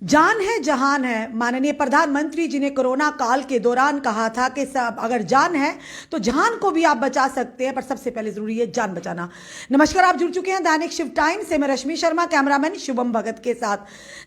जान है जहान है। माननीय प्रधानमंत्री जी ने कोरोना काल के दौरान कहा था कि सब अगर जान है तो जहान को भी आप बचा सकते हैं, पर सबसे पहले जरूरी है जान बचाना। नमस्कार, आप जुड़ चुके हैं दैनिक शिव टाइम से। मैं रश्मि शर्मा, कैमरामैन शुभम भगत के साथ।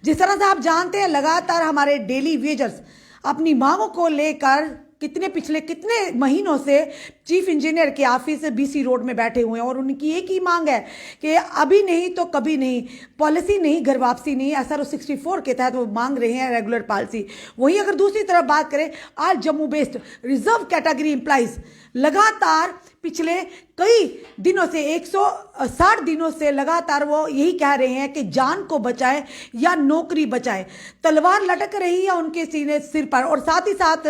जिस तरह से आप जानते हैं, लगातार हमारे डेली वेजर्स अपनी मांगों को लेकर पिछले कितने महीनों से चीफ इंजीनियर के ऑफिस बीसी रोड में बैठे हुए हैं और उनकी एक ही मांग है कि अभी नहीं तो कभी नहीं, पॉलिसी नहीं, घर वापसी नहीं। SRO 64 के तहत वो मांग रहे हैं रेगुलर पॉलिसी। वहीं अगर दूसरी तरफ बात करें, आज Jammu based reserve category employees लगातार पिछले कई दिनों से 160 दिनों से लगातार वो यही कह रहे हैं कि जान को बचाए या नौकरी बचाए। तलवार लटक रही है उनके सीने सिर पर। और साथ ही साथ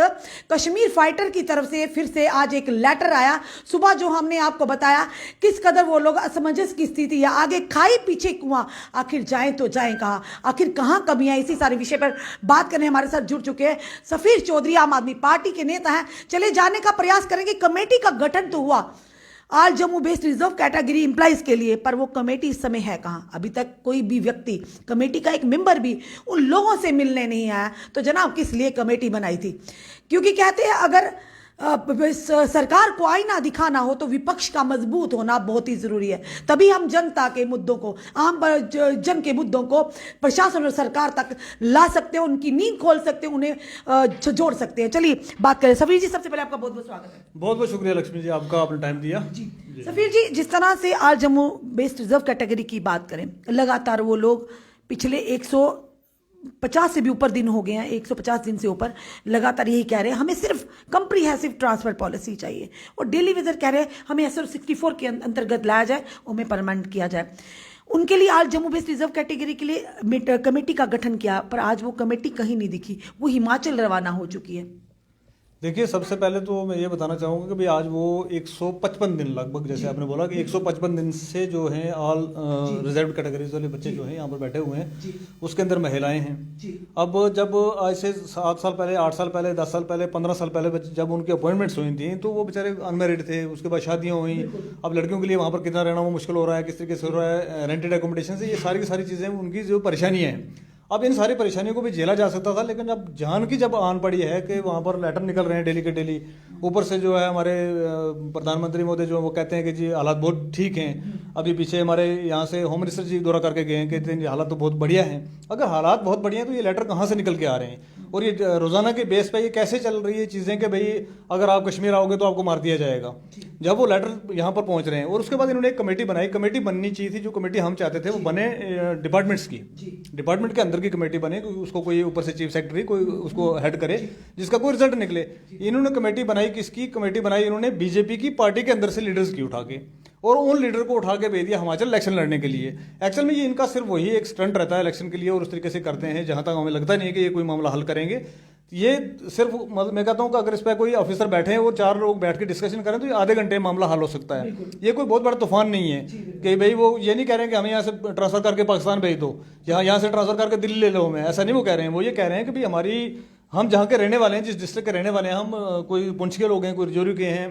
कश्मीर फाइटर की तरफ से फिर से आज एक लेटर आया सुबह, जो हमने आपको बताया किस कदर वो लोग असमंजस की स्थिति है। आगे खाई पीछे कुआं, आखिर जाएं तो जाएं कहां, आखिर कहां कमियां। इसी सारे विषय पर बात करने हमारे साथ जुड़ चुके हैं सफीर चौधरी, आम आदमी पार्टी के नेता हैं। चले जानने का प्रयास करेंगे। कमेटी का गठन तो हुआ आज Jammu based reserve category employees के लिए, पर वो कमेटी इस समय है कहां? अभी तक कोई भी व्यक्ति, कमेटी का एक मेंबर भी उन लोगों से मिलने नहीं आया। तो जनाब, किस लिए कमेटी बनाई थी? क्योंकि कहते हैं अगर सरकार को आईना दिखाना हो तो विपक्ष का मजबूत होना बहुत ही जरूरी है। तभी हम जनता के मुद्दों को, आम जन के मुद्दों को प्रशासन और सरकार तक ला सकते हैं, उनकी नींद खोल सकते हैं, उन्हें जोड़ सकते हैं। चलिए बात करें। सफीर जी, सबसे पहले आपका बहुत बहुत स्वागत है। बहुत बहुत शुक्रिया लक्ष्मी जी, आपका आपने टाइम दिया जी। सफीर जी, जिस तरह से आज जम्मू बेस्ड रिजर्व कैटेगरी की बात करें, लगातार वो लोग पिछले 150 से भी ऊपर दिन हो गए हैं, 150 दिन से ऊपर लगातार यही कह रहे हैं हमें सिर्फ कंप्रीहेंसिव ट्रांसफर पॉलिसी चाहिए। और डेली वेजर कह रहे हैं हमें SRO 64 के अंतर्गत लाया जाए, उन्हें परमानेंट किया जाए। उनके लिए आज जम्मू बेस्ड रिजर्व कैटेगरी के लिए कमेटी का गठन किया, पर आज वो कमेटी कहीं नहीं दिखी। वो हिमाचल रवाना हो चुकी है। देखिए, सबसे पहले तो मैं ये बताना चाहूँगा कि भाई आज वो 155 दिन लगभग, जैसे आपने बोला कि 155 दिन से जो हैं ऑल रिजर्व कैटेगरीज वाले बच्चे जो हैं यहाँ पर बैठे हुए हैं, उसके अंदर महिलाएं हैं। अब जब आज से 7 साल पहले, 8 साल पहले, 10 साल पहले, 15 साल पहले जब उनकी अपॉइंटमेंट्स हुई थी तो वो बेचारे अनमेरिड थे। उसके बाद शादियाँ हुई। अब लड़कियों के लिए वहाँ पर कितना रहना वो मुश्किल हो रहा है, किस तरीके से हो रहा है, रेंटेड एकोमोडेशन से, ये सारी की सारी चीज़ें उनकी जो परेशानियाँ हैं। अब इन सारी परेशानियों को भी झेला जा सकता था, लेकिन अब जान की जब आन पड़ी है कि वहाँ पर लेटर निकल रहे हैं डेली के डेली, ऊपर से जो है हमारे प्रधानमंत्री महोदय जो वो कहते हैं कि जी हालात बहुत ठीक हैं। अभी पीछे हमारे यहाँ से होम मिनिस्टर जी दौरा करके गए हैं, कहते हैं हालात तो बहुत बढ़िया हैं। अगर हालात बहुत बढ़िया हैं तो ये लेटर कहाँ से निकल के आ रहे हैं? और ये रोजाना के बेस पे ये कैसे चल रही है चीज़ें कि भाई अगर आप कश्मीर आओगे तो आपको मार दिया जाएगा, जब वो लेटर यहाँ पर पहुँच रहे हैं। और उसके बाद इन्होंने एक कमेटी बनाई। कमेटी बननी चाहिए थी, जो कमेटी हम चाहते थे वो बने डिपार्टमेंट्स की, डिपार्टमेंट के अंदर की कमेटी बने, उसको कोई ऊपर से चीफ सेक्रेटरी कोई उसको हेड करे, जिसका कोई रिजल्ट निकले। इन्होंने कमेटी बनाई, किसकी कमेटी बनाई? इन्होंने बीजेपी की पार्टी के अंदर से लीडर्स की उठा के, और उन लीडर को उठा के भेज दिया हिमाचल इलेक्शन लड़ने के लिए। एक्चुअल में ये इनका सिर्फ वही एक स्टंट रहता है इलेक्शन के लिए, और उस तरीके से करते हैं जहां तक हमें लगता नहीं है कि ये कोई मामला हल करेंगे। ये सिर्फ मैं कहता हूं कि अगर इस पर कोई ऑफिसर बैठे हैं और 4 लोग बैठ के डिस्कशन करें तो ये आधे घंटे में मामला हल हो सकता है। ये कोई बहुत बड़ा तूफान नहीं है कि भाई वो ये नहीं कह रहे हैं कि हमें यहाँ से ट्रांसफर करके पाकिस्तान भेज दो, यहाँ से ट्रांसफर करके दिल्ली ले लो हमें, ऐसा नहीं वो कह रहे हैं। वो ये कह रहे हैं कि भाई हमारी, हम जहाँ के रहने वाले हैं, जिस डिस्ट्रिक्ट के रहने वाले हैं, हम कोई पुंछ के लोग हैं, कोई रजौरी के हैं,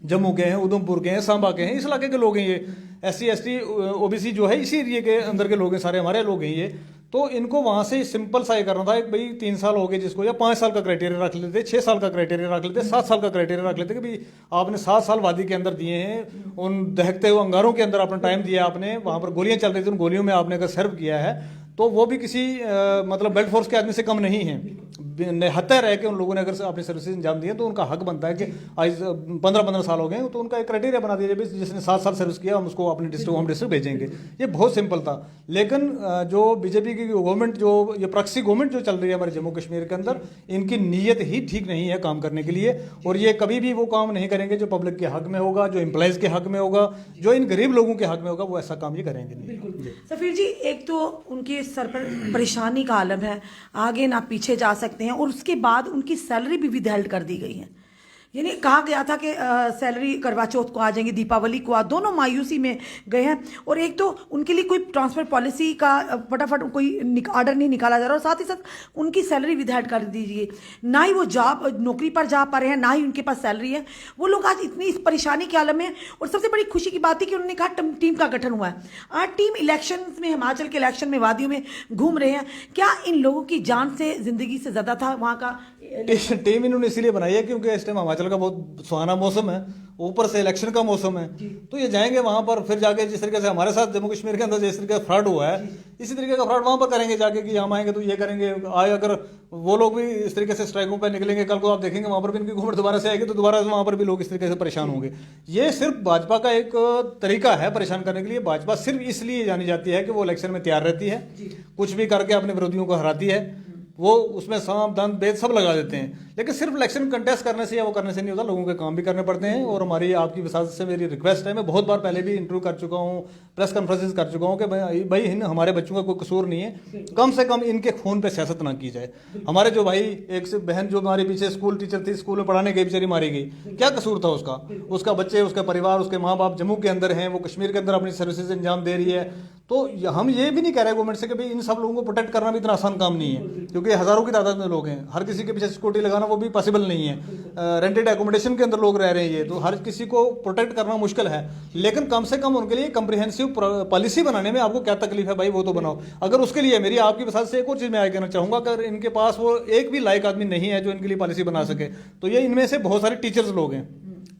जम्मू के हैं, उधमपुर के हैं, सांबा के हैं, इस इलाके के लोग हैं। ये SC ST OBC जो है इसी एरिया के अंदर के लोग हैं, सारे हमारे लोग हैं ये। तो इनको वहां से सिंपल सा ये करना था कि भाई 3 साल हो गए जिसको, या 5 साल का क्राइटेरिया रख लेते, 6 साल का क्राइटेरिया रख लेते, 7 साल का क्राइटेरिया रख लेते कि भाई आपने 7 साल वादी के अंदर दिए हैं, उन दहकते हुए अंगारों के अंदर अपना टाइम दिया आपने, वहां पर गोलियां चल रही थी, उन गोलियों में आपने अगर सर्व किया है तो वो भी किसी मतलब बेल्ट फोर्स के आदमी से कम नहीं है। निहत्तर रह के उन लोगों ने अगर अपनी सर्विसेज अंजाम दिए तो उनका हक बनता है कि आज 15-15 साल हो गए तो उनका एक क्राइटेरिया बना दिया, जिसने 7 साल सर्विस किया हम उसको अपने डिस्ट्रिक्ट होम डिस्ट्रिक्ट भेजेंगे। ये बहुत सिंपल था। लेकिन जो बीजेपी की गवर्नमेंट, जो ये प्रॉक्सी गवर्नमेंट जो चल रही है हमारे जम्मू कश्मीर के अंदर, इनकी नीयत ही ठीक नहीं है काम करने के लिए, और ये कभी भी वो काम नहीं करेंगे जो पब्लिक के हक में होगा, जो एम्प्लॉयज के हक में होगा, जो इन गरीब लोगों के हक में होगा, वो ऐसा काम ये करेंगे नहीं। सफीर जी, एक तो उनके सर पर परेशानी का आलम है, आगे ना पीछे जा सकते हैं, और उसके बाद उनकी सैलरी भी विदहेल्ड कर दी गई है। यानी कहा गया था कि सैलरी करवा चौथ को आ जाएंगी, दीपावली को दोनों मायूसी में गए हैं। और एक तो उनके लिए कोई ट्रांसफर पॉलिसी का फटाफट कोई ऑर्डर नहीं निकाला जा रहा, और साथ ही साथ उनकी सैलरी विदहाइड कर दीजिए, ना ही वो नौकरी पर जा पा रहे हैं, ना ही उनके पास सैलरी है। वो लोग आज इतनी इस परेशानी के आलम में हैं। और सबसे बड़ी खुशी की बात है कि उन्होंने कहा टीम का गठन हुआ है। आज टीम इलेक्शन में, हिमाचल के इलेक्शन में वादियों में घूम रहे हैं। क्या इन लोगों की जान से, जिंदगी से ज्यादा था वहां का? टीम इन्होंने इसीलिए बनाई है क्योंकि इस टाइम हिमाचल का बहुत सुहाना मौसम है, ऊपर से इलेक्शन का मौसम है, तो ये जाएंगे वहां पर, फिर जाके जिस तरीके से हमारे साथ जम्मू कश्मीर के अंदर जिस तरीके का फ्रॉड हुआ है, इसी तरीके का फ्रॉड वहां पर करेंगे जाके कि हम आएंगे तो ये करेंगे। आए अगर वो लोग भी इस तरीके से स्ट्राइकों पर निकलेंगे, कल को आप देखेंगे वहां पर भी इनकी गवर्नमेंट दोबारा से आएगी तो दोबारा वहां पर भी लोग इस तरीके से परेशान होंगे। ये सिर्फ भाजपा का एक तरीका है परेशान करने के लिए। भाजपा सिर्फ इसलिए जानी जाती है कि वो इलेक्शन में तैयार रहती है, कुछ भी करके अपने विरोधियों को हराती है, वो उसमें साम दान भेद सब लगा देते हैं। लेकिन सिर्फ इलेक्शन कंटेस्ट करने से या वो करने से नहीं होता, लोगों के काम भी करने पड़ते हैं। और हमारी आपकी विसात से मेरी रिक्वेस्ट है, मैं बहुत बार पहले भी इंटरव्यू कर चुका हूँ, प्रेस कॉन्फ्रेंसेस कर चुका हूँ कि भाई हमारे बच्चों का कोई कसूर नहीं है, कम से कम इनके खून पे सियासत ना की जाए। हमारे जो भाई एक से बहन जो हमारे पीछे स्कूल टीचर थी, स्कूल में पढ़ाने गई, बेचारी मारी गई, क्या कसूर था उसका? उसका बच्चे, उसका परिवार, उसके माँ बाप जम्मू के अंदर हैं, वो कश्मीर के अंदर अपनी सर्विसेज अंजाम दे रही है। तो हम ये भी नहीं कह रहे गवर्नमेंट से कि भाई इन सब लोगों को प्रोटेक्ट करना भी इतना आसान काम नहीं है, क्योंकि हजारों की तादाद में लोग हैं, हर किसी के पीछे सिक्योरिटी लगाना वो भी पॉसिबल नहीं है। रेंटेड एकोमोडेशन के अंदर लोग रह रहे हैं, ये तो हर किसी को प्रोटेक्ट करना मुश्किल है। लेकिन कम से कम उनके लिए कंप्रिहेंसिव पॉलिसी बनाने में आपको क्या तकलीफ है भाई, वो तो बनाओ। अगर उसके लिए मेरी आपकी वजह से एक और चीज मैं आगे कहना चाहूंगा, अगर इनके पास वो एक भी लायक आदमी नहीं है जो इनके लिए पॉलिसी बना सके, तो ये इनमें से बहुत सारे टीचर्स लोग हैं,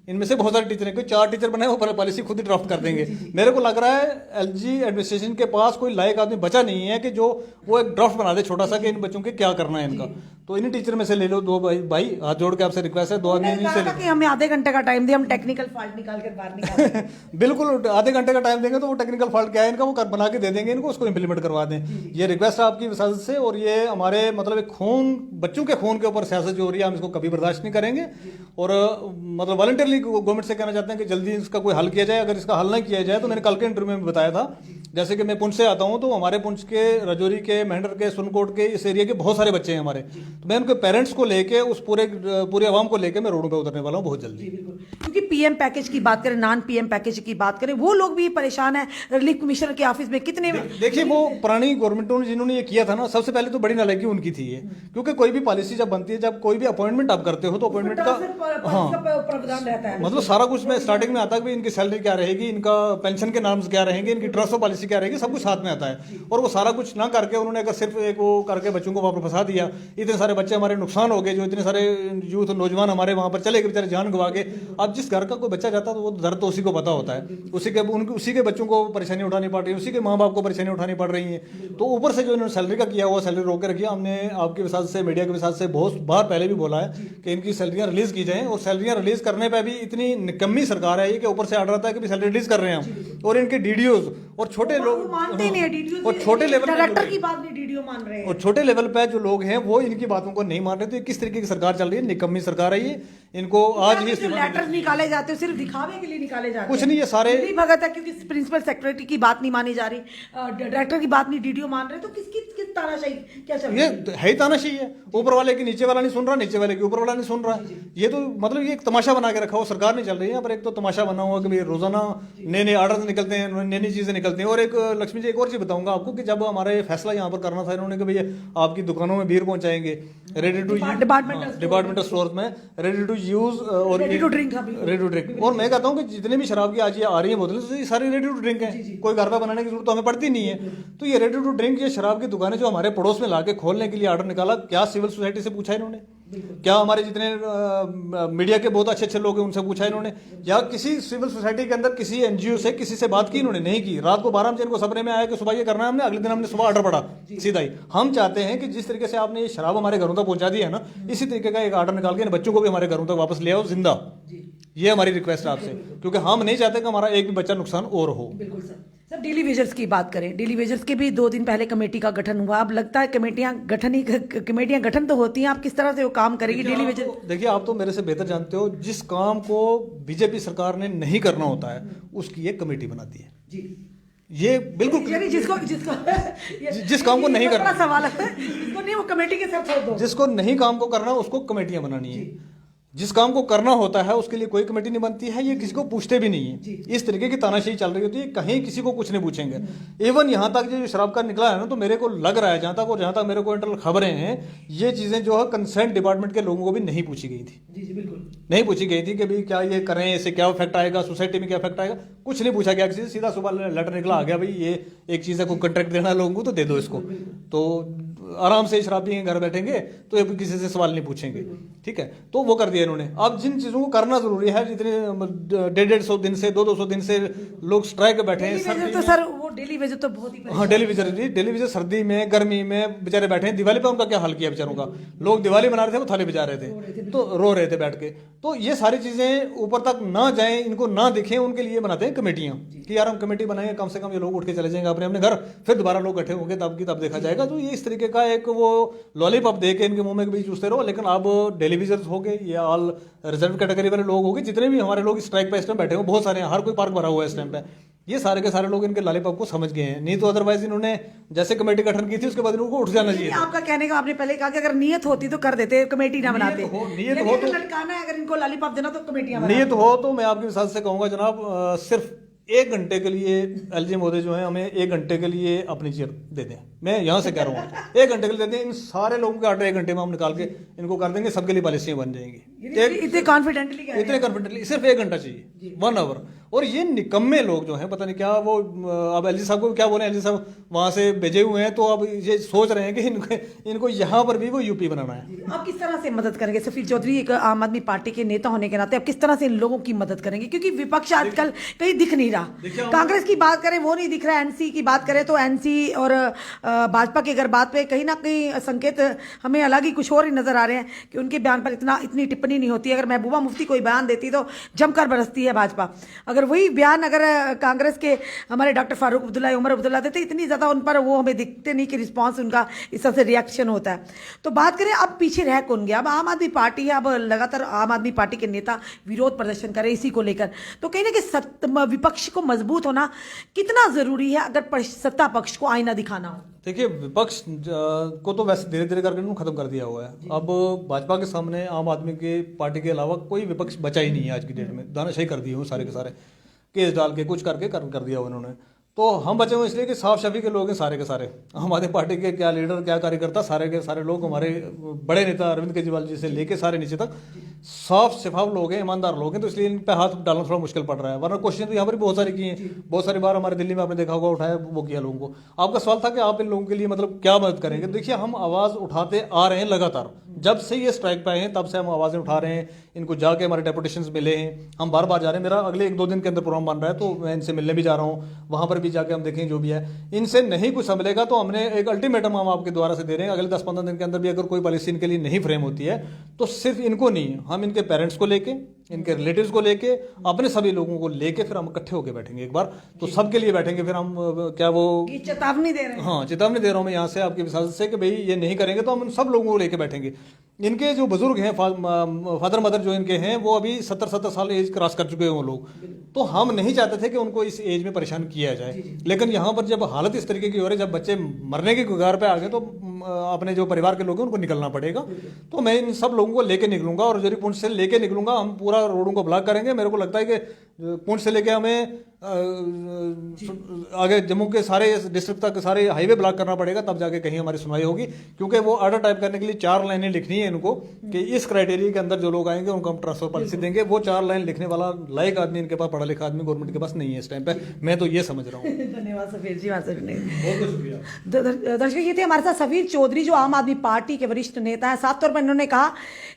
इनमें से बहुत सारे टीचर हैं, कोई 4 टीचर बनाए वो पॉलिसी खुद ही ड्राफ्ट कर देंगे। मेरे को लग रहा है एलजी एडमिनिस्ट्रेशन के पास कोई लायक आदमी बचा नहीं है कि जो वो एक ड्राफ्ट बना दे छोटा सा कि इन बच्चों के क्या करना है इनका। तो इन्हीं टीचर में से ले लो 2 भाई हाथ जोड़ के आपसे रिक्वेस्ट है, 2 आदमी इन्हीं से ले लो। हमें आधे घंटे का टाइम दिया, हम टेक्निकल फॉल्ट निकाल कर बाहर निकाल बिल्कुल आधे घंटे का टाइम देंगे तो वो टेक्निकल फॉल्ट क्या है इनका वो बना के दे देंगे इनको, उसको इम्प्लीमेंट करवा दें। ये रिक्वेस्ट है आपकी विसाजत से। और ये हमारे मतलब एक खून, बच्चों के खून के ऊपर सियासत जो हो रही है, हम इसको कभी बर्दाश्त नहीं करेंगे। और मतलब वॉलंटियरली गवर्नमेंट से कहना चाहते हैं कि जल्दी इसका कोई हल किया जाए। अगर इसका हल नहीं किया जाए तो मैंने कल के इंटरव्यू में बताया था, जैसे कि मैं पुंछ से आता हूं तो हमारे पुंछ के, राजौरी के, मेंढर के, सुनकोट के, इस एरिया के बहुत सारे बच्चे हैं हमारे, तो मैं उनके पेरेंट्स को लेके उस पूरे आवाम को लेके मैं रोडों पे उतरने वाला हूं बहुत जल्दी। क्योंकि पीएम पैकेज की बात करें, नॉन पीएम पैकेज की बात करें, वो लोग भी परेशान है। रिलीफ कमिश्नर के ऑफिस में कितने देखिए वो पुरानी गवर्नमेंटों ने जिन्होंने ये किया था ना, सबसे पहले तो बड़ी नालायकी उनकी थी ये, क्योंकि कोई भी पॉलिसी जब बनती है, जब कोई भी अपॉइंटमेंट आप करते हो तो अपॉइंटमेंट का प्रावधान रहता है, मतलब सारा कुछ में स्टार्टिंग में आता है कि इनकी सैलरी क्या रहेगी, इनका पेंशन के नाम क्या रहेंगे, इनकी ट्रांसफर पॉलिसी क्या रहेगी, सब कुछ साथ में आता है। और वो सारा कुछ ना करके उन्होंने अगर सिर्फ एक वो करके बच्चों को वहां पर फंसा दिया, इतने सारे बच्चे हमारे नुकसान हो गए, जो इतने सारे यूथ नौजवान हमारे वहां पर चले गए बेचारे जान गवा के। अब जिस घर का कोई बच्चा जाता है तो वो दर्द तो उसी को पता होता है, उसी के बच्चों को परेशानी उठानी पड़ रही है, उसी के माँ बाप को परेशानी उठानी पड़ रही है। तो ऊपर से जो इन्होंने सैलरी का किया हुआ, सैलरी रोक के रखी है। हमने आपके विसात से, मीडिया के विसात से बहुत बार पहले भी बोला है कि इनकी सैलरियां रिलीज की जाएं, और सैलरियां रिलीज करने पर भी इतनी निकम्मी सरकार है ये कि ऊपर से आर्डर आता है कि सैलरी रिलीज कर रहे हैं हम, और इनके डीडीओज और छोटे लोग मानते नहीं है, डीडीओ और छोटे लेवल डायरेक्टर की बात नहीं, डीडीओ मान रहे हैं, और छोटे लेवल पे जो लोग हैं वो इनकी बातों को नहीं मान रहे। तो ये किस तरीके की सरकार चल रही है, निकम्मी सरकार है ये। इनको आज ही लेटर्स निकाले जाते हैं सिर्फ दिखावे के लिए निकाले जाते हैं, कुछ नहीं, ये सारे भगत है क्योंकि प्रिंसिपल सेक्रेटरी की बात नहीं मानी जा रही, डायरेक्टर की बात नहीं, डीडीओ मान रहे, तो किस तानाशाही क्या चल रही है? ये है ही तानाशाही है, ऊपर वाले की नीचे वाला नहीं सुन रहा, नीचे वाले की ऊपर वाला नहीं सुन रहा। ये तो मतलब ये एक तमाशा बना के रखा हुआ सरकार नहीं चल रही है, पर एक तो तमाशा बना हुआ कि भाई रोजाना नए नए ऑर्डर निकलते हैं, नई नई चीजें निकलती हैं। और एक लक्ष्मी जी एक और चीज बताऊंगा आपको कि जब हमारा ये फैसला यहाँ पर करना था, इन्होंने कि भैया आपकी दुकानों में बीयर पहुंचाएंगे, रेडी टू डिपार्टमेंटल स्टोर में रेडी टू यूज और रेडी टू ड्रिंक। और मैं कहता हूँ कि जितने भी शराब की आज ये आ रही है बोतलें, सारी रेडी टू ड्रिंक है, कोई घर पर बनाने की जरूरत तो हमें पड़ती नहीं है। तो ये रेडी टू ड्रिंक, ये शराब की दुकानें जो हमारे पड़ोस में लाके खोलने के लिए ऑर्डर निकाला, क्या सिविल सोसाइटी से पूछा इन्होंने? क्या हमारे जितने मीडिया के बहुत अच्छे अच्छे लोग हैं उनसे पूछा इन्होंने? या किसी सिविल सोसाइटी के अंदर किसी एनजीओ से किसी से बात की इन्होंने? नहीं की। रात को 12 बजे इनको सपने में आया कि सुबह ये करना है हमने, अगले दिन हमने सुबह ऑर्डर पड़ा सीधा ही। हम चाहते हैं कि जिस तरीके से आपने ये शराब हमारे घरों तक पहुंचा दी है ना, इसी तरीके का एक ऑर्डर निकाल के इन बच्चों को भी हमारे घरों तक वापस ले आओ जिंदा। ये हमारी रिक्वेस्ट है आपसे, क्योंकि हम नहीं चाहते कि हमारा एक भी बच्चा नुकसान और हो। बिल्कुल सर, डेली वेजर्स की बात करें, डेली वेजर्स के भी 2 दिन पहले कमेटी का गठन हुआ। अब लगता है कमेटियां गठन तो होती हैं, आप किस तरह से वो काम करेगी डेली वेजर? देखिए आप तो मेरे से बेहतर जानते हो, जिस काम को बीजेपी सरकार ने नहीं करना होता है उसकी एक कमेटी बनाती है जी। ये बिल्कुल जिस काम को नहीं करना, सवाल है, इसको नहीं, वो कमेटी के साथ छोड़ दो। जिसको नहीं काम को करना उसको कमेटियां बनानी है। जिस काम को करना होता है उसके लिए कोई कमेटी नहीं बनती है, ये किसी को पूछते भी नहीं है। इस तरीके की तानाशाही चल रही होती है, कहीं किसी को कुछ नहीं पूछेंगे। इवन यहाँ तक जो शराब का निकला है ना, तो मेरे को लग रहा है जहाँ तक मेरे को इंटरनल खबरें हैं, ये चीजें जो है कंसर्न डिपार्टमेंट के लोगों को भी नहीं पूछी गई थी। जी बिल्कुल नहीं पूछी गई थी कि भाई क्या ये करें, इससे क्या इफेक्ट आएगा, सोसाइटी में क्या इफेक्ट आएगा, कुछ नहीं पूछा गया किसी से। सीधा सुबह लेटर निकला आ गया, भाई ये एक चीज है, कोई कॉन्ट्रैक्ट देना है लोगों को तो दे दो इसको, तो आराम से शराब पियेंगे, घर बैठेंगे, तो ये किसी से सवाल नहीं पूछेंगे। ठीक है, तो वो कर दिया इन्होंने। अब जिन चीजों को करना जरूरी है, जितने 150 दिन से 200 दिन से लोग स्ट्राइक बैठे हैं, तो सर वो डेली वेजर तो बहुत ही हाँ डेली विजर सर्दी में गर्मी में बेचारे बैठे हैं। दिवाली पे उनका क्या हाल किया बेचारों का, लोग दिवाली मना रहे थे, वो थाली बजा रहे थे, तो रो रहे थे बैठ के। तो ये सारी चीजें ऊपर तक ना जाएं, इनको ना दिखें, उनके लिए बनाते हैं कमेटियां कि यार हम कमेटी बनाएंगे, कम से कम ये लोग उठ के चले जाएंगे अपने अपने घर, फिर दोबारा लोग इकट्ठे होंगे, तब की तब देखा जाएगा। तो ये इस तरीके का एक वो लॉलीपॉप दे के इनके मुंह में भी चूसते रहो। लेकिन अब डेली विजर्स हो गए या ऑल रिजर्व कैटेगरी वाले लोग हो गए, जितने भी हमारे लोग स्ट्राइक पे इस टाइम बैठे हुए बहुत सारे हैं, हर कोई पार्क भरा हुआ है इस टाइम पे, ये सारे के सारे लोग इनके लॉलीपॉप को समझ गए हैं। नहीं तो अदरवाइज इन्होंने जैसे कमेटी गठन की थी उसके बाद इनको उठ जाना चाहिए। आपका कहने का, आपने पहले कहा कि अगर नियत होती तो कर देते, कमेटी ना बनाते। नियत हो तो लटकाना है, अगर इनको लॉलीपॉप देना तो कमेटियां नियत हो तो मैं आपके साथ से कहूंगा जनाब, सिर्फ 1 घंटे के लिए एलजी महोदय जो है हमें 1 घंटे के लिए अपनी चेयर दे दें। मैं यहाँ से कह रहा हूँ 1 घंटे के लिए दे दें, इन सारे लोगों के ऑर्डर 1 घंटे में हम निकाल के इनको कर देंगे, सबके लिए पॉलिसियां बन जाएंगी। इतने कॉन्फिडेंटली सिर्फ 1 घंटा चाहिए, 1 आवर। और ये निकम्मे लोग जो हैं, पता नहीं क्या वो, अब एलजी साहब को क्या बोले, एलजी साहब वहां से भेजे हुए हैं, तो अब ये सोच रहे हैं कि इनको यहाँ पर भी वो यूपी बनाना है। आप किस तरह से मदद करेंगे सफीर चौधरी, एक आम आदमी पार्टी के नेता होने के नाते आप किस तरह से इन लोगों की मदद करेंगे, क्योंकि विपक्ष आजकल कहीं दिख नहीं रहा। कांग्रेस की बात करें वो नहीं दिख रहा, एनसी की बात करें तो एनसी और भाजपा की अगर बात पे कहीं ना कहीं संकेत हमें अलग ही कुछ और ही नजर आ रहे हैं कि उनके बयान पर इतनी टिप्पणी नहीं होती। अगर महबूबा मुफ्ती कोई बयान देती तो जमकर बरसती है भाजपा, अगर वही बयान अगर कांग्रेस के हमारे डॉक्टर फारूक अब्दुल्ला, उमर अब्दुल्ला देते, इतनी ज्यादा उन पर वो हमें दिखते नहीं कि रिस्पांस उनका इस तरह से रिएक्शन होता है। तो बात करें अब पीछे रह कौन गया, अब आम आदमी पार्टी है, अब लगातार आम आदमी पार्टी के नेता विरोध प्रदर्शन करें इसी को लेकर, तो कहीं ना कहीं विपक्ष को मजबूत होना कितना जरूरी है अगर सत्ता पक्ष को आईना दिखाना हो। देखिए, विपक्ष को तो वैसे धीरे धीरे करके खत्म कर दिया हुआ है। अब भाजपा के सामने आम आदमी के पार्टी के अलावा कोई विपक्ष बचा ही नहीं है आज की डेट में। दानाशाही कर दी हो सारे के सारे, केस डाल के कुछ करके कर दिया उन्होंने। तो हम बचे हुए इसलिए कि साफ शफी के लोग हैं सारे के सारे, हमारे पार्टी के क्या लीडर क्या कार्यकर्ता सारे के सारे लोग, हमारे बड़े नेता अरविंद केजरीवाल जी से लेके सारे नीचे तक साफ शफाफ लोग हैं, ईमानदार लोग हैं। तो इसलिए इन पे हाथ डालना थोड़ा मुश्किल पड़ रहा है, वरना क्वेश्चन तो यहाँ पर बहुत सारी किए हैं, बहुत सारी बार हमारे दिल्ली में आपने देखा होगा उठाया वो किया लोगों को। आपका सवाल था कि आप इन लोगों के लिए मतलब क्या मदद करेंगे। देखिए, हम आवाज उठाते आ रहे हैं लगातार, जब से ये स्ट्राइक पे आए हैं तब से हम आवाजें उठा रहे हैं। इनको जाके हमारे डेपुटेशंस मिले हैं, हम बार बार जा रहे हैं। मेरा अगले 1-2 दिन के अंदर प्रोग्राम बन रहा है, तो मैं इनसे मिलने भी जा रहा हूँ, वहां पर भी जाके हम देखेंगे जो भी है। इनसे नहीं कुछ संभलेगा तो हमने एक अल्टीमेटम हम आपके द्वारा से दे रहे हैं, अगले 10-15 दिन के अंदर भी अगर कोई पॉलिसी इनके लिए नहीं फ्रेम होती है तो सिर्फ इनको नहीं, हम इनके पेरेंट्स को लेके, इनके रिलेटिव्स को लेके, अपने सभी लोगों को लेके फिर हम इकट्ठे होकर बैठेंगे एक बार, तो सबके लिए बैठेंगे। फिर हम क्या वो चेतावनी दे रहे हैं, हाँ चेतावनी दे रहा हूं मैं यहाँ से आपकी विश्वास से कि भाई ये नहीं करेंगे तो हम उन सब लोगों को लेके बैठेंगे। इनके जो बुजुर्ग हैं, फादर मदर जो इनके हैं, वो अभी 70 साल एज क्रॉस कर चुके हैं वो लोग, तो हम नहीं चाहते थे कि उनको इस एज में परेशान किया जाए। लेकिन यहाँ पर जब हालत इस तरीके की हो रही है, जब बच्चे मरने के कगार पे आ गए, तो अपने जो परिवार के लोग हैं उनको निकलना पड़ेगा। तो मैं इन सब लोगों को लेके निकलूंगा और जरूर पुंछ से लेके निकलूंगा। हम पूरा रोडों को ब्लॉक करेंगे। मेरे को लगता है कि पुंछ से लेके हमें आगे जम्मू के सारे डिस्ट्रिक्ट तक सारे हाईवे ब्लॉक करना पड़ेगा, तब जाके कहीं हमारी सुनवाई होगी। क्योंकि वो ऑर्डर टाइप करने के लिए 4 लाइनें लिखनी है इनको कि इस क्राइटेरिया के अंदर जो लोग आएंगे उनको हम ट्रांसफर पॉलिसी देंगे। वो 4 लाइन लिखने वाला लायक आदमी इनके पास, पढ़ा लिखा आदमी गवर्नमेंट के पास नहीं है इस टाइम पे। मैं तो ये समझ रहा हूँ। धन्यवाद सफीर जी, बहुत बहुत शुक्रिया। दर्शक, ये थे हमारे साथ सफीर चौधरी जो आम आदमी पार्टी के वरिष्ठ नेता है। साफ तौर पर इन्होंने कहा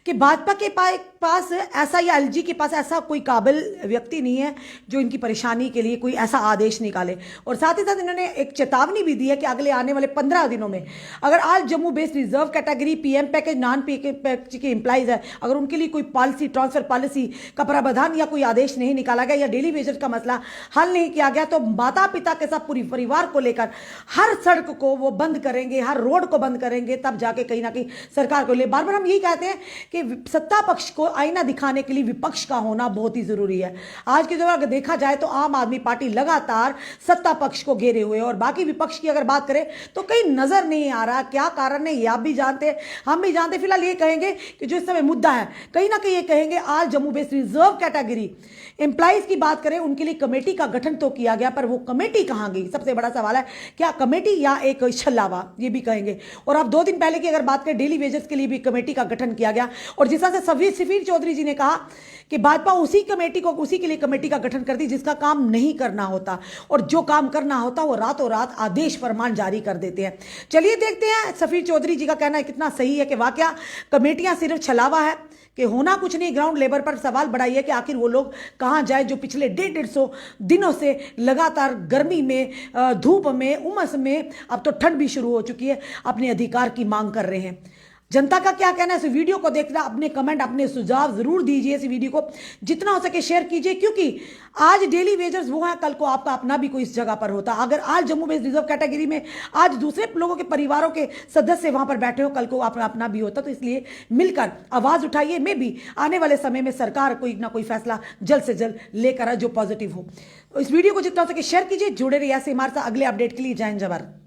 कि भाजपा के पास ऐसा या एलजी के पास ऐसा कोई काबिल व्यक्ति नहीं है जो इनकी परेशानी के लिए कोई ऐसा आदेश निकाले। और साथ ही साथ इन्होंने एक चेतावनी भी दी है कि अगले आने वाले 15 दिनों में अगर आज Jammu based reserve category, PM package, non PM package के एम्प्लॉइज है, अगर उनके लिए कोई पॉलिसी, ट्रांसफर पॉलिसी का प्रावधान या कोई आदेश नहीं निकाला गया या डेली वेजेस का मसला हल नहीं किया गया, तो माता पिता के साथ पूरी परिवार को लेकर हर सड़क को वो बंद करेंगे, हर रोड को बंद करेंगे, तब जाके कहीं ना कहीं सरकार को ले। बार बार हम यही कहते हैं कि सत्ता पक्ष को आईना दिखाने के लिए विपक्ष का होना बहुत ही जरूरी है। आज के दौर अगर देखा जाए तो आम आदमी पार्टी लगातार सत्ता पक्ष को घेरे हुए है और बाकी विपक्ष की अगर बात करें तो कहीं नजर नहीं आ रहा क्या कारण है, ये आप भी जानते हैं, हम भी जानते हैं। फिलहाल ये कहेंगे कि जो इस समय मुद्दा है कहीं ना कहीं ये कहेंगे आज Jammu based reserve category employees की बात करें, उनके लिए कमेटी का गठन तो किया गया, पर वो कमेटी कहां गई, सबसे बड़ा सवाल है। क्या कमेटी या एक छल्लावा, ये भी कहेंगे। और अब 2 दिन पहले की अगर बात करें, डेली वेजेस के लिए भी कमेटी का गठन किया गया और जिस तरह से सफीर चौधरी जी ने कहा कि भाजपा उसी के लिए कमेटी का गठन करती जिसका काम नहीं करना होता और जो काम करना होता वो रातों रात आदेश फरमान जारी कर देते हैं। चलिए देखते हैं सफीर चौधरी जी का कहना है कितना सही है कि वाकया कमेटियां सिर्फ छलावा है कि होना कुछ नहीं। ग्राउंड लेवल पर सवाल बढ़ाइए कि आखिर वो लोग कहां जाए जो पिछले 150 दिनों से लगातार गर्मी में, धूप में, उमस में, अब तो ठंड भी शुरू हो चुकी है, अपने अधिकार की मांग कर रहे हैं। जनता का क्या कहना है इस वीडियो को देखना, अपने कमेंट, अपने सुझाव जरूर दीजिए। इस वीडियो को जितना हो सके शेयर कीजिए, क्योंकि आज डेली वेजर्स वो हैं, कल को आपका अपना भी कोई इस जगह पर होता। अगर आज जम्मू बेस्ड रिजर्व कैटेगरी में आज दूसरे लोगों के परिवारों के सदस्य वहां पर बैठे हो, कल को आपका अपना भी होता। तो इसलिए मिलकर आवाज उठाइए। में भी आने वाले समय में सरकार कोई ना कोई फैसला जल्द से जल्द लेकर आए जो पॉजिटिव हो। इस वीडियो को जितना हो सके शेयर कीजिए। जुड़े रहिए ऐसे हमारे साथ अगले अपडेट के लिए। जय हिंद, जय भारत।